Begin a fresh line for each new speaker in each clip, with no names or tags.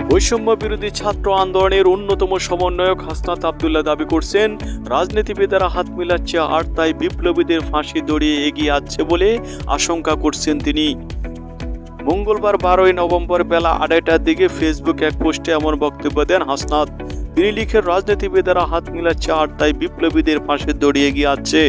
বৈষম্য বিরোধী ছাত্র আন্দোলনের অন্যতম সমন্বয়ক হাসনাত আব্দুল্লাহ দাবি করছেন, রাজনীতিবিদেরা হাত মিলাচ্ছে আর তাই বিপ্লবীদের ফাঁসি দড়িয়ে এগিয়ে আসছে বলে আশঙ্কা করছেন তিনি। মঙ্গলবার 12 নভেম্বর বেলা 2:30টার দিকে ফেসবুকে এক পোস্টে এমন বক্তব্য দেন হাসনাত। তিনি লিখেন, রাজনীতিবিদেরা হাত মিলাচ্ছে আর তাই বিপ্লবীদের ফাঁসি দড়িয়ে এগিয়ে আসছে।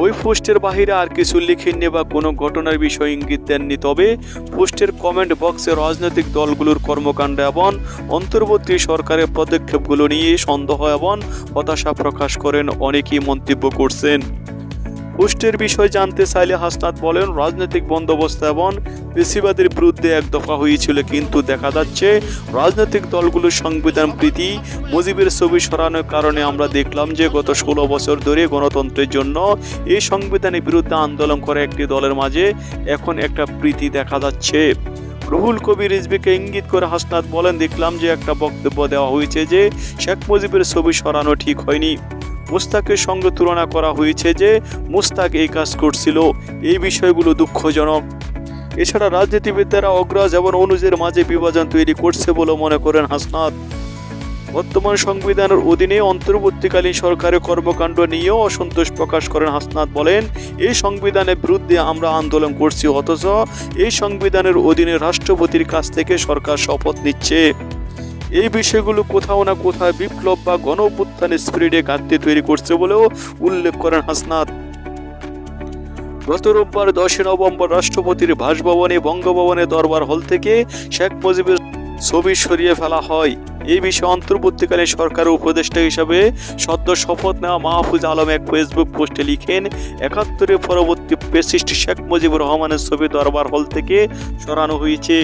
ওই পোস্টের বাহিরে আর কিছু লিখেননি বা কোনো ঘটনার বিষয়ে ইঙ্গিত দেননি। তবে পোস্টের কমেন্ট বক্সে রাজনৈতিক দলগুলোর কর্মকাণ্ড এবং অন্তর্বর্তী সরকারের পদক্ষেপগুলো নিয়ে সন্দেহ এবং হতাশা প্রকাশ করেন অনেকেই মন্তব্য করছেন। পোস্টের বিষয় জানতে চাইলে হাসনাত বলেন, রাজনৈতিক বন্দোবস্ত এবং পেশিবাদের বিরুদ্ধে এক দফা হয়েছিল, কিন্তু দেখা যাচ্ছে রাজনৈতিক দলগুলোর সংবিধান প্রীতি মুজিবের ছবি সরানোর কারণে আমরা দেখলাম যে গত 16 বছর ধরে গণতন্ত্রের জন্য এই সংবিধানের বিরুদ্ধে আন্দোলন করা একটি দলের মাঝে এখন একটা প্রীতি দেখা যাচ্ছে। রুহুল কবির রিজভীকে ইঙ্গিত করে হাসনাত বলেন, দেখলাম যে একটা বক্তব্য দেওয়া হয়েছে যে শেখ মুজিবের ছবি সরানো ঠিক হয়নি। মুস্তাকের সঙ্গে তুলনা করা হয়েছে যে মুস্তাক এই কাজ করছিল। এই বিষয়গুলো দুঃখজনক। এছাড়া রাজনীতিবিদরা অগ্রজ এবং অনুজের মাঝে বিভাজন তৈরি করছে বলে মনে করেন হাসনাত। বর্তমান সংবিধানের অধীনে অন্তর্বর্তীকালীন সরকারের কর্মকাণ্ড নিয়েও অসন্তোষ প্রকাশ করেন হাসনাত। বলেন, এই সংবিধানের বিরুদ্ধে আমরা আন্দোলন করছি, অথচ এই সংবিধানের অধীনে রাষ্ট্রপতির কাছ থেকে সরকার শপথ নিচ্ছে। এই বিষয়গুলো কোথাও না কোথাও বিপ্লব বা গণ অভ্যুত্থানের স্পিরিটে ঘাটতি তৈরি করছে বলেও উল্লেখ করেন হাসনাত। গত রোববার 10 নভেম্বর রাষ্ট্রপতির বাসভবনে বঙ্গভবনের দরবার হল থেকে শেখ মুজিবের ছবি সরিয়ে ফেলা হয়। এই বিষয়ে অন্তর্বর্তীকালীন সরকারের উপদেষ্টা হিসাবে সদ্য শপথ নেওয়া মাহফুজ আলম এক ফেসবুক পোস্টে লিখেন, 71-এর পরবর্তী ফ্যাসিস্ট শেখ মুজিবুর রহমানের ছবি দরবার হল থেকে সরানো হয়েছে।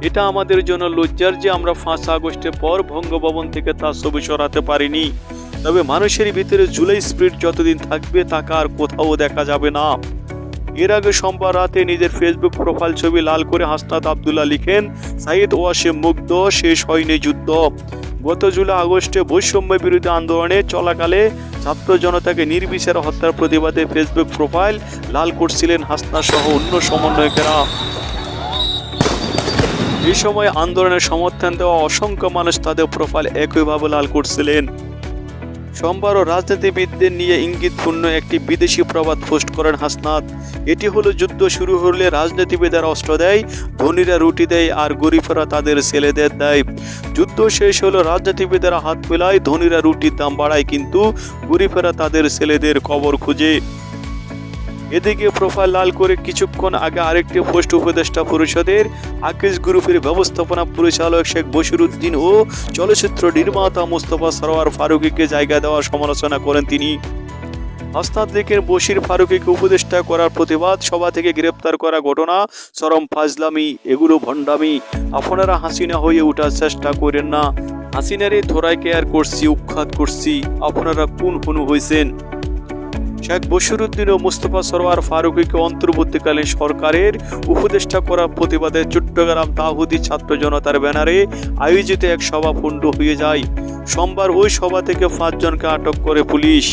এটা আমাদের জন্য লজ্জার যে আমরা 5 আগস্টের পর বঙ্গভবন থেকে তার ছবি সরাতে পারিনি। তবে মানুষের ভিতরে জুলাই স্পিরিট যতদিন থাকবে তাকে আর কোথাও দেখা যাবে না। এর আগে সোমবার রাতে নিজের ফেসবুক প্রোফাইল ছবি লাল করে হাসনাত আব্দুল্লাহ লিখেন, সাইদ ওয়াসিম মুগ্ধ, শেষ হয়নি যুদ্ধ। গত জুলাই আগস্টে বৈষম্য বিরোধী আন্দোলনে চলাকালে ছাত্র জনতাকে নির্বিচারে হত্যার প্রতিবাদে ফেসবুক প্রোফাইল লাল করছিলেন হাসনাত সহ অন্য সমন্বয়কেরা। এই সময় আন্দোলনের সমর্থন দেওয়া অসংখ্য মানুষ তাদের প্রোফাইল একইভাবে লাল করছিলেন। সোমবারও রাজনীতিবিদদের নিয়ে ইঙ্গিতপূর্ণ একটি বিদেশি প্রবাদ পোস্ট করেন হাসনাত। এটি হলো, যুদ্ধ শুরু হলে রাজনীতিবিদেরা অস্ত্র দেয়, ধনীরা রুটি দেয় আর গরিবরা তাদের ছেলেদের দেয়। যুদ্ধ শেষ হলো রাজনীতিবিদেরা হাত মেলায়, ধনীরা রুটির দাম বাড়ায়, কিন্তু গরিবরা তাদের ছেলেদের কবর খুঁজে। এদিকে প্রোফাইল লাল করে কিছুক্ষণ আগে আরেকটি পোস্ট উপদেষ্টা পরিষদের আকিজ গ্রুপের ব্যবস্থাপনা পরিচালক শেখ বশিরউদ্দিন ও চলচ্চিত্র নির্মাতা মোস্তফা সরোয়ার ফারুকীকে জায়গা দেওয়ার সমালোচনা করেন তিনি। হাসনাত লিখেন, বশির ফারুকীকে উপদেষ্টা করার প্রতিবাদ সভা থেকে গ্রেপ্তার করা ঘটনা চরম ফাজলামি, এগুলো ভণ্ডামি। আপনারা হাসিনা হয়ে ওঠার চেষ্টা করেন না। হাসিনারে ধরায় কেয়ার করছি, উৎখাত করছি, আপনারা কোন হনু হয়েছেন। শেখ বশিরউদ্দিন ও মোস্তফা সরোয়ার ফারুকীকে অন্তর্বর্তীকালীন সরকারের উপদেষ্টা করার প্রতিবাদে চট্টগ্রাম তাহুদি ছাত্র জনতার ব্যানারে আয়োজিত এক সভা পণ্ড হয়ে যায়। সোমবার ওই সভা থেকে 5 জনকে আটক করে পুলিশ।